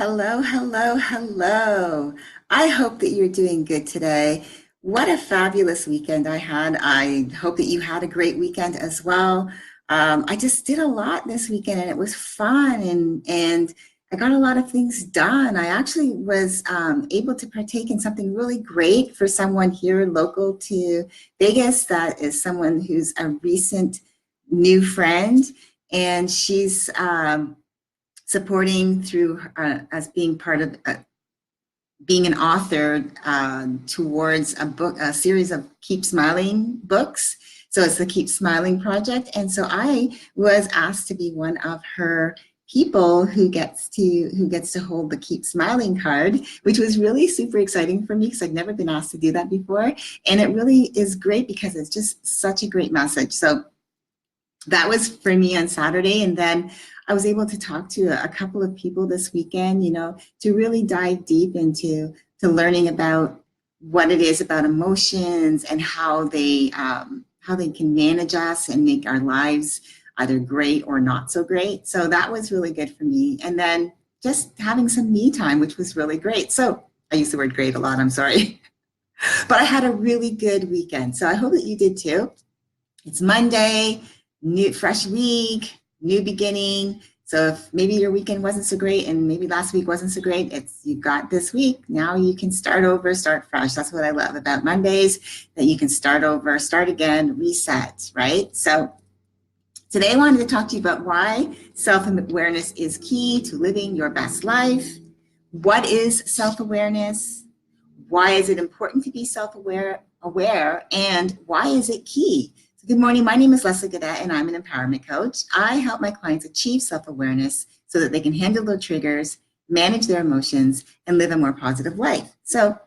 Hello, hello, hello. I hope that you're doing good today. What a fabulous weekend I had. I hope that you had a great weekend as well. I just did a lot this weekend and it was fun and I got a lot of things done. I actually was able to partake in something really great for someone here local to Vegas that is someone who's a recent new friend and she's supporting through as being part of being an author towards a series of Keep Smiling books. So it's the Keep Smiling Project. And so I was asked to be one of her people who gets to hold the Keep Smiling card, which was really super exciting for me because I've never been asked to do that before. And it really is great because it's just such a great message. So that was for me on Saturday. And then I was able to talk to a couple of people this weekend, to really dive deep into to learning about what it is about emotions and how they can manage us and make our lives either great or not so great. So that was really good for me. And then just having some me time, which was really great. So I use the word great a lot, I'm sorry. But I had a really good weekend. So I hope that you did too. It's Monday, new fresh week, new beginning. So if maybe your weekend wasn't so great and maybe last week wasn't so great, it's you got this week. Now you can start over, start fresh. That's what I love about Mondays, that you can start over, start again, reset, right? So today I wanted to talk to you about why self-awareness is key to living your best life. What is self-awareness? Why is it important to be self-aware, and why is it key? So good morning, my name is Leslie Gadet and I'm an empowerment coach. I help my clients achieve self-awareness so that they can handle their triggers, manage their emotions, and live a more positive life. So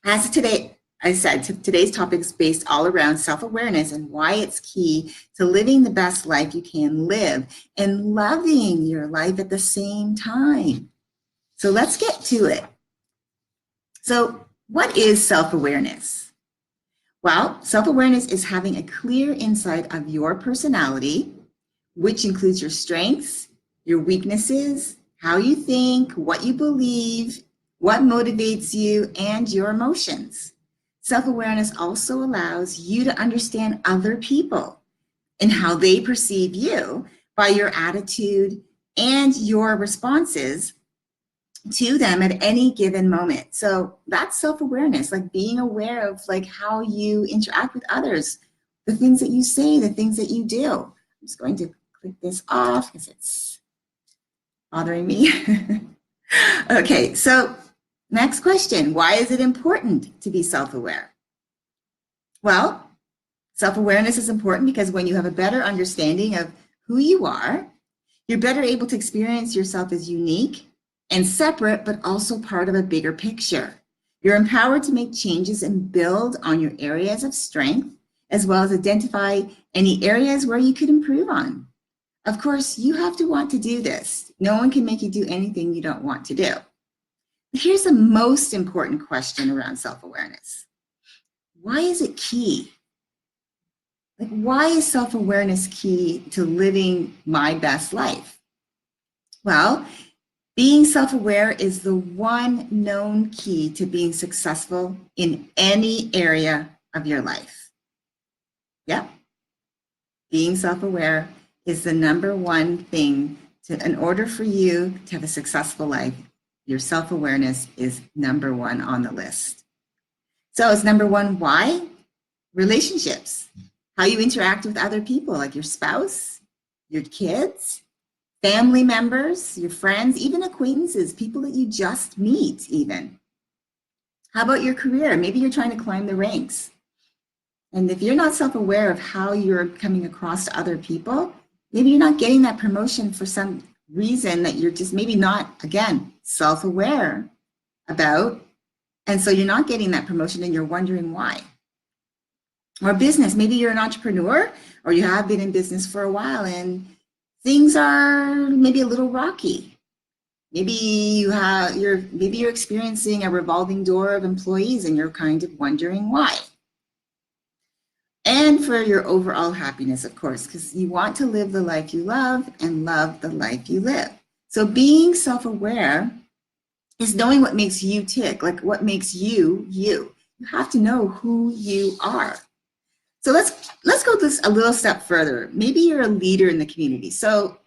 as today, I said, today's topic is based all around self-awareness and why it's key to living the best life you can live and loving your life at the same time. So let's get to it. So what is self-awareness? Well, self-awareness is having a clear insight of your personality, which includes your strengths, your weaknesses, how you think, what you believe, what motivates you, and your emotions. Self-awareness also allows you to understand other people and how they perceive you by your attitude and your responses to them at any given moment. So that's self-awareness, like being aware of like how you interact with others, the things that you say, the things that you do. I'm just going to click this off because it's bothering me. Okay, so next question, why is it important to be self-aware? Well, self-awareness is important because when you have a better understanding of who you are, you're better able to experience yourself as unique and separate, but also part of a bigger picture. You're empowered to make changes and build on your areas of strength, as well as identify any areas where you could improve on. Of course, you have to want to do this. No one can make you do anything you don't want to do. But here's the most important question around self-awareness. Why is it key? Like, why is self-awareness key to living my best life? Well, being self-aware is the one known key to being successful in any area of your life. Yeah, being self-aware is the number one thing in order for you to have a successful life. Your self-awareness is number one on the list. So it's number one, why? Relationships, how you interact with other people, like your spouse, your kids, family members, your friends, even acquaintances, people that you just meet even. How about your career? Maybe you're trying to climb the ranks. And if you're not self-aware of how you're coming across to other people, maybe you're not getting that promotion for some reason that you're just maybe not, again, self-aware about. And so you're not getting that promotion and you're wondering why. Or business, maybe you're an entrepreneur or you have been in business for a while and things are maybe a little rocky. Maybe you're experiencing a revolving door of employees and you're kind of wondering why. And for your overall happiness, of course, because you want to live the life you love and love the life you live. So being self-aware is knowing what makes you tick, like what makes you, you. You have to know who you are. So let's go this a little step further. Maybe you're a leader in the community. So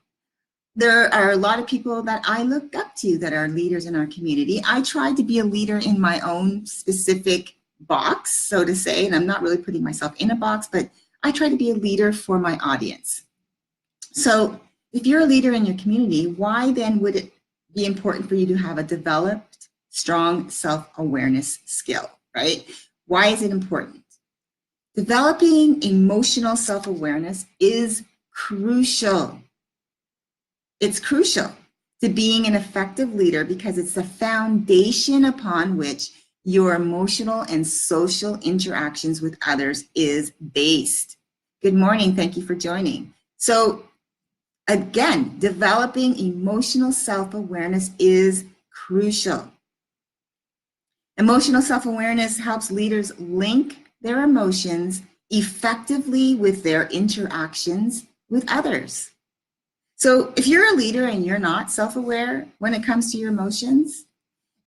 there are a lot of people that I look up to that are leaders in our community. I try to be a leader in my own specific box, so to say, and I'm not really putting myself in a box, but I try to be a leader for my audience. So if you're a leader in your community, why then would it be important for you to have a developed, strong self-awareness skill, right? Why is it important? Developing emotional self-awareness is crucial. It's crucial to being an effective leader because it's the foundation upon which your emotional and social interactions with others is based. Good morning, thank you for joining. So again, developing emotional self-awareness is crucial. Emotional self-awareness helps leaders link their emotions effectively with their interactions with others. So if you're a leader and you're not self-aware when it comes to your emotions,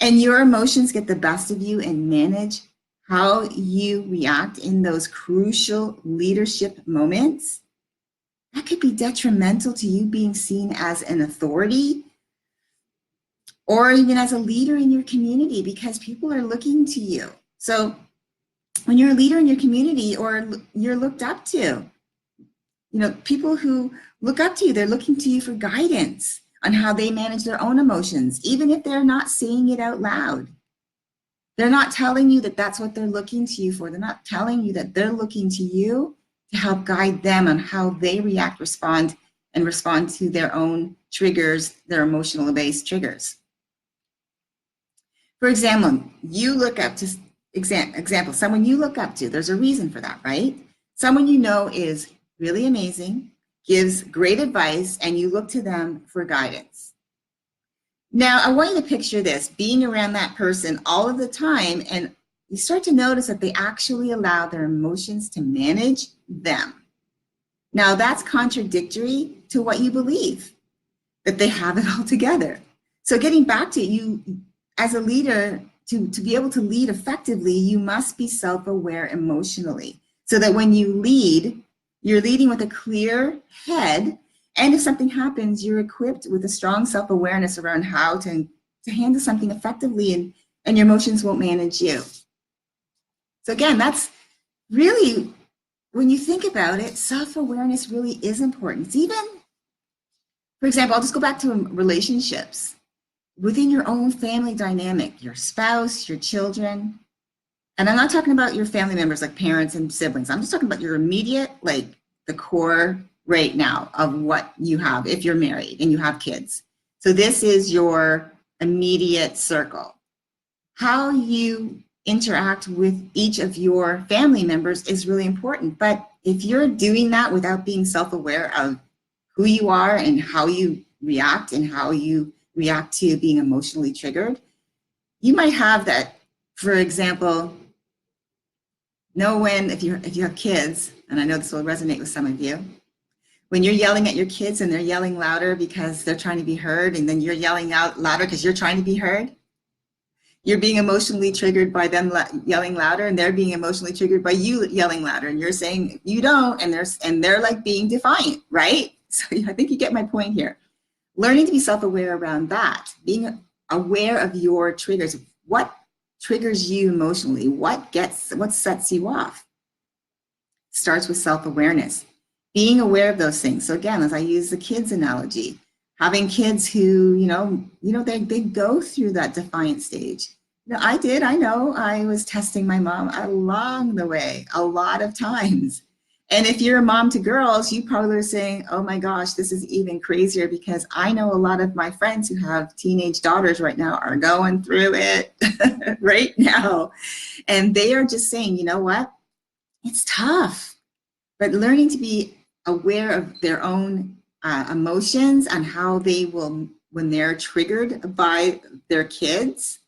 and your emotions get the best of you and manage how you react in those crucial leadership moments, that could be detrimental to you being seen as an authority or even as a leader in your community because people are looking to you. So when you're a leader in your community or you're looked up to, you know, people who look up to you, they're looking to you for guidance on how they manage their own emotions, even if they're not saying it out loud. They're not telling you that that's what they're looking to you for. They're not telling you that they're looking to you to help guide them on how they react, respond to their own triggers, their emotional based triggers. For example, you look up to, someone you look up to, there's a reason for that, right? Someone you know is really amazing, gives great advice, and you look to them for guidance. Now, I want you to picture this, being around that person all of the time, and you start to notice that they actually allow their emotions to manage them. Now, that's contradictory to what you believe, that they have it all together. So getting back to you, as a leader, to be able to lead effectively, you must be self-aware emotionally, so that when you lead, you're leading with a clear head, and if something happens, you're equipped with a strong self-awareness around how to handle something effectively, and your emotions won't manage you. So again, that's really, when you think about it, self-awareness really is important. It's even, for example, I'll just go back to relationships. Within your own family dynamic, your spouse, your children, and I'm not talking about your family members like parents and siblings. I'm just talking about your immediate, like the core right now of what you have if you're married and you have kids. So this is your immediate circle. How you interact with each of your family members is really important. But if you're doing that without being self-aware of who you are and how you react and how you react to being emotionally triggered, you might have that, for example, know when, if you have kids, and I know this will resonate with some of you, when you're yelling at your kids and they're yelling louder because they're trying to be heard, and then you're yelling out louder because you're trying to be heard, you're being emotionally triggered by them yelling louder, and they're being emotionally triggered by you yelling louder, and you're saying you don't, and they're like being defiant, right? So I think you get my point here. Learning to be self-aware around that, being aware of your triggers, what triggers you emotionally, what sets you off, starts with self-awareness. Being aware of those things. So again, as I use the kids analogy, having kids who, they go through that defiant stage. I know I was testing my mom along the way, a lot of times. And if you're a mom to girls, you probably are saying, oh my gosh, this is even crazier, because I know a lot of my friends who have teenage daughters right now are going through it right now. And they are just saying, you know what? It's tough. But learning to be aware of their own emotions and how they will, when they're triggered by their kids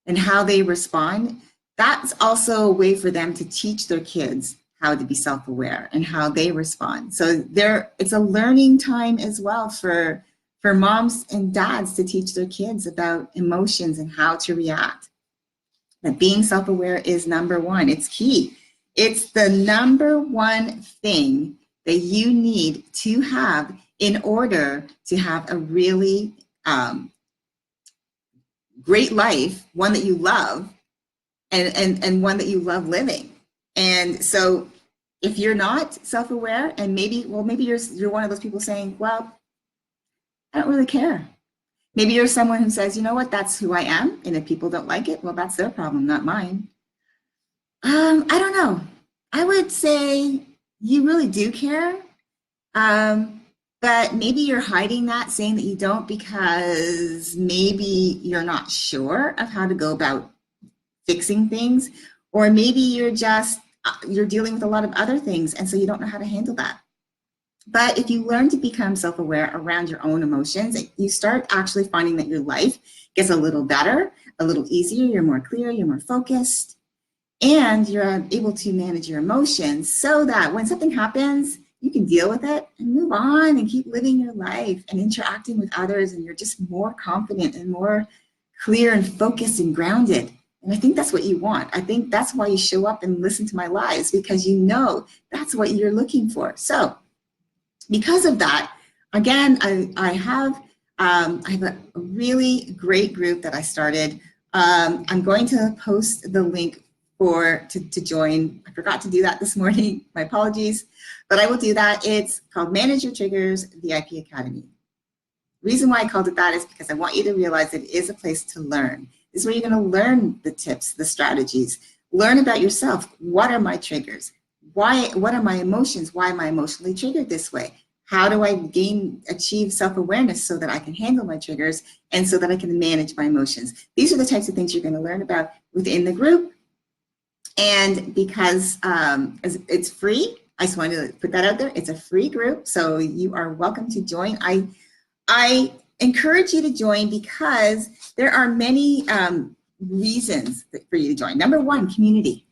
and how they respond, that's also a way for them to teach their kids how to be self-aware and how they respond. So it's a learning time as well for for moms and dads to teach their kids about emotions and how to react. That being self-aware is number one. It's key. It's the number one thing that you need to have in order to have a really great life, one that you love, and one that you love living. And so if you're not self-aware, and maybe you're one of those people saying, well, I don't really care. Maybe you're someone who says, you know what, that's who I am, and if people don't like it, well, that's their problem, not mine. I don't know. I would say you really do care, but maybe you're hiding that, saying that you don't because maybe you're not sure of how to go about fixing things, or maybe you're dealing with a lot of other things, and so you don't know how to handle that. But if you learn to become self-aware around your own emotions, you start actually finding that your life gets a little better, a little easier, you're more clear, you're more focused, and you're able to manage your emotions so that when something happens, you can deal with it and move on and keep living your life and interacting with others, and you're just more confident and more clear and focused and grounded. And I think that's what you want. I think that's why you show up and listen to my lives, because you know that's what you're looking for. So because of that, again, I have a really great group that I started. I'm going to post the link to join. I forgot to do that this morning, my apologies, but I will do that. It's called Manage Your Triggers VIP Academy. Reason why I called it that is because I want you to realize it is a place to learn. This is where you're going to learn the tips, the strategies, learn about yourself. What are my triggers? What are my emotions? Why am I emotionally triggered this way? How do I achieve self-awareness so that I can handle my triggers and so that I can manage my emotions? These are the types of things you're going to learn about within the group. And because it's free, I just wanted to put that out there. It's a free group, so you are welcome to join. I encourage you to join because there are many reasons for you to join. Number one, community.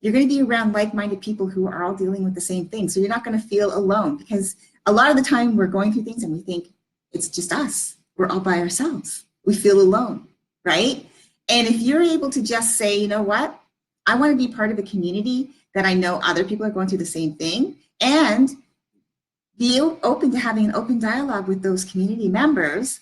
You're going to be around like-minded people who are all dealing with the same thing. So you're not going to feel alone, because a lot of the time we're going through things and we think it's just us. We're all by ourselves. We feel alone, right? And if you're able to just say, you know what? I want to be part of a community that I know other people are going through the same thing, and be open to having an open dialogue with those community members.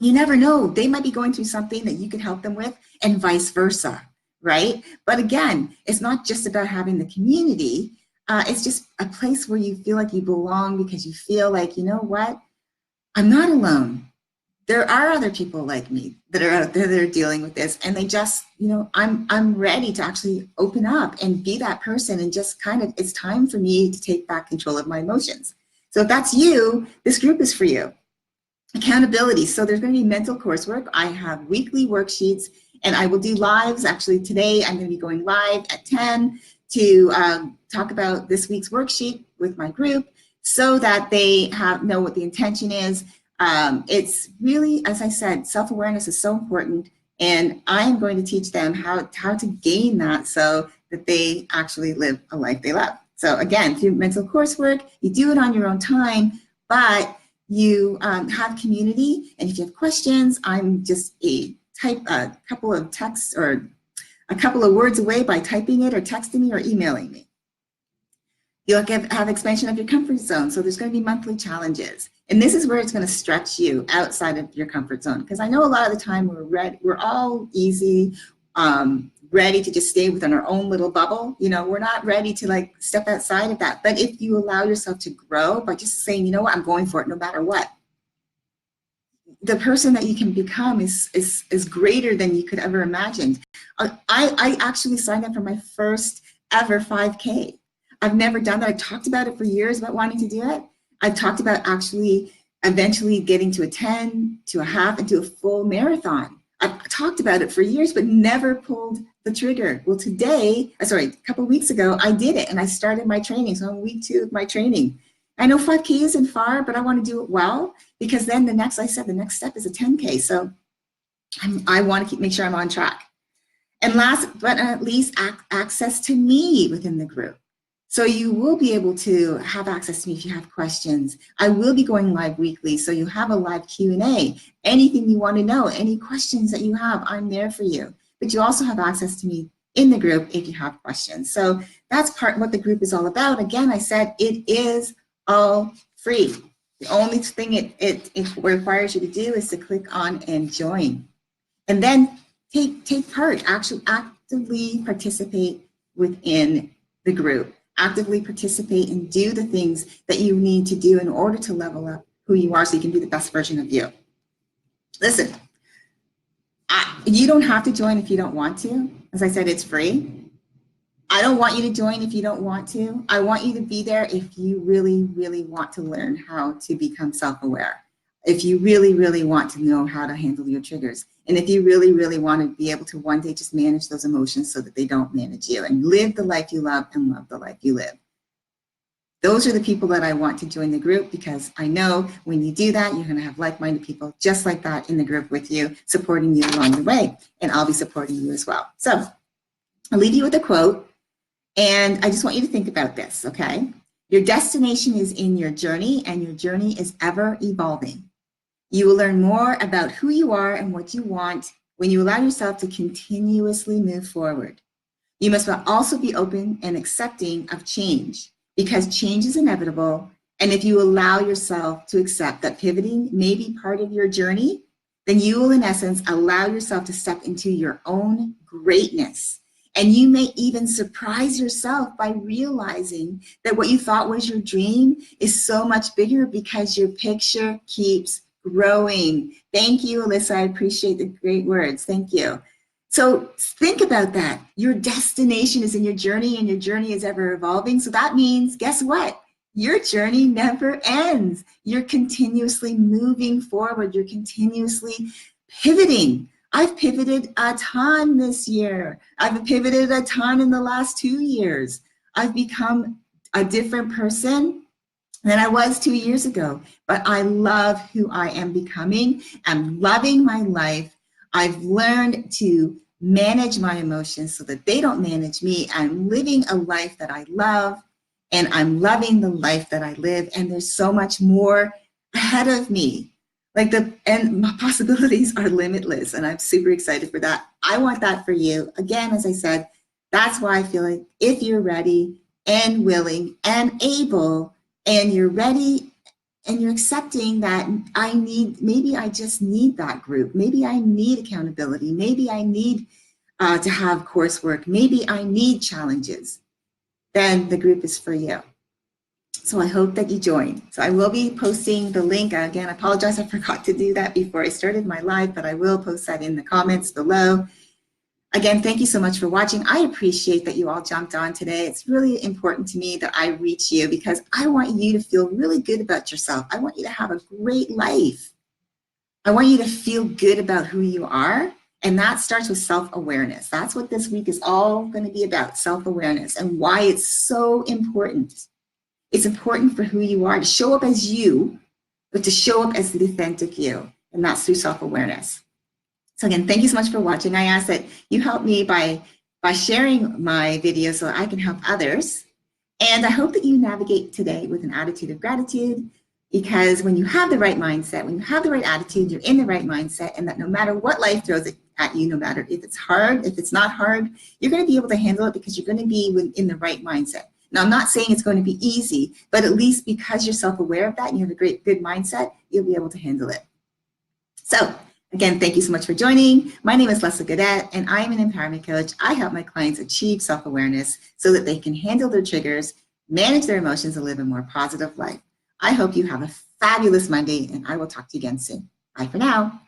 You never know. They might be going through something that you could help them with, and vice versa. Right? But again, it's not just about having the community. It's just a place where you feel like you belong, because you feel like, you know what? I'm not alone. There are other people like me that are out there that are dealing with this, and they just, you know, I'm ready to actually open up and be that person, and just kind of, it's time for me to take back control of my emotions. So if that's you, this group is for you. Accountability. So there's going to be mental coursework. I have weekly worksheets, and I will do lives. Actually, today I'm going to be going live at 10 to talk about this week's worksheet with my group, so that they know what the intention is. It's really, as I said, self-awareness is so important, and I'm going to teach them how to gain that so that they actually live a life they love. So again, through mental coursework, you do it on your own time, but you have community, and if you have questions, I'm just a couple of texts or a couple of words away by typing it or texting me or emailing me. You'll have expansion of your comfort zone, so there's going to be monthly challenges. And this is where it's going to stretch you outside of your comfort zone, because I know a lot of the time we're all easy, ready to just stay within our own little bubble. You know, we're not ready to like step outside of that. But if you allow yourself to grow by just saying, you know what, I'm going for it no matter what, the person that you can become is greater than you could ever imagine. I actually signed up for my first ever 5K. I've never done that. I talked about it for years about wanting to do it. I've talked about actually eventually getting to a 10, to a half, and to a full marathon. I've talked about it for years, but never pulled the trigger. Well, a couple of weeks ago, I did it, and I started my training. So I'm on week 2 of my training. I know 5K isn't far, but I want to do it well, because then the next step is a 10K. So I want to make sure I'm on track. And last but not least, access to me within the group. So you will be able to have access to me if you have questions. I will be going live weekly, so you have a live Q&A. Anything you want to know, any questions that you have, I'm there for you. But you also have access to me in the group if you have questions. So that's what the group is all about. Again, I said it is all free. The only thing it requires you to do is to click on and join. And then take part, actually actively participate within the group. Actively participate and do the things that you need to do in order to level up who you are so you can be the best version of you. Listen, you don't have to join if you don't want to. As I said, it's free. I don't want you to join if you don't want to. I want you to be there if you really, really want to learn how to become self-aware. If you really, really want to know how to handle your triggers. And if you really, really want to be able to one day just manage those emotions so that they don't manage you and live the life you love and love the life you live. Those are the people that I want to join the group, because I know when you do that, you're going to have like-minded people just like that in the group with you, supporting you along the way. And I'll be supporting you as well. So I'll leave you with a quote. And I just want you to think about this, okay? Your destination is in your journey, and your journey is ever evolving. You will learn more about who you are and what you want when you allow yourself to continuously move forward. You must also be open and accepting of change, because change is inevitable. And if you allow yourself to accept that pivoting may be part of your journey, then you will, in essence, allow yourself to step into your own greatness. And you may even surprise yourself by realizing that what you thought was your dream is so much bigger, because your picture keeps growing. Thank you, Alyssa. I appreciate the great words. Thank you. So think about that. Your destination is in your journey, and your journey is ever evolving. So that means, guess what? Your journey never ends. You're continuously moving forward. You're continuously pivoting. I've pivoted a ton this year. I've pivoted a ton in the last 2 years. I've become a different person than I was 2 years ago, but I love who I am becoming. I'm loving my life. I've learned to manage my emotions so that they don't manage me. I'm living a life that I love, and I'm loving the life that I live. And there's so much more ahead of me. And my possibilities are limitless, and I'm super excited for that. I want that for you. Again, as I said, that's why I feel like if you're ready and willing and able, and you're ready and you're accepting that maybe I just need that group. Maybe I need accountability. Maybe I need to have coursework. Maybe I need challenges. Then the group is for you. So I hope that you join. So I will be posting the link. Again, I apologize, I forgot to do that before I started my live, but I will post that in the comments below. Again, thank you so much for watching. I appreciate that you all jumped on today. It's really important to me that I reach you, because I want you to feel really good about yourself. I want you to have a great life. I want you to feel good about who you are. And that starts with self-awareness. That's what this week is all going to be about, self-awareness, and why it's so important. It's important for who you are, to show up as you, but to show up as the authentic you. And that's through self-awareness. So again, thank you so much for watching. I ask that you help me by sharing my video so I can help others. And I hope that you navigate today with an attitude of gratitude, because when you have the right mindset, when you have the right attitude, you're in the right mindset, and that no matter what life throws at you, no matter if it's hard, if it's not hard, you're going to be able to handle it, because you're going to be in the right mindset. Now, I'm not saying it's going to be easy, but at least because you're self-aware of that and you have a good mindset, you'll be able to handle it. So again, thank you so much for joining. My name is Leslie Gaudette, and I am an empowerment coach. I help my clients achieve self-awareness so that they can handle their triggers, manage their emotions, and live a more positive life. I hope you have a fabulous Monday, and I will talk to you again soon. Bye for now.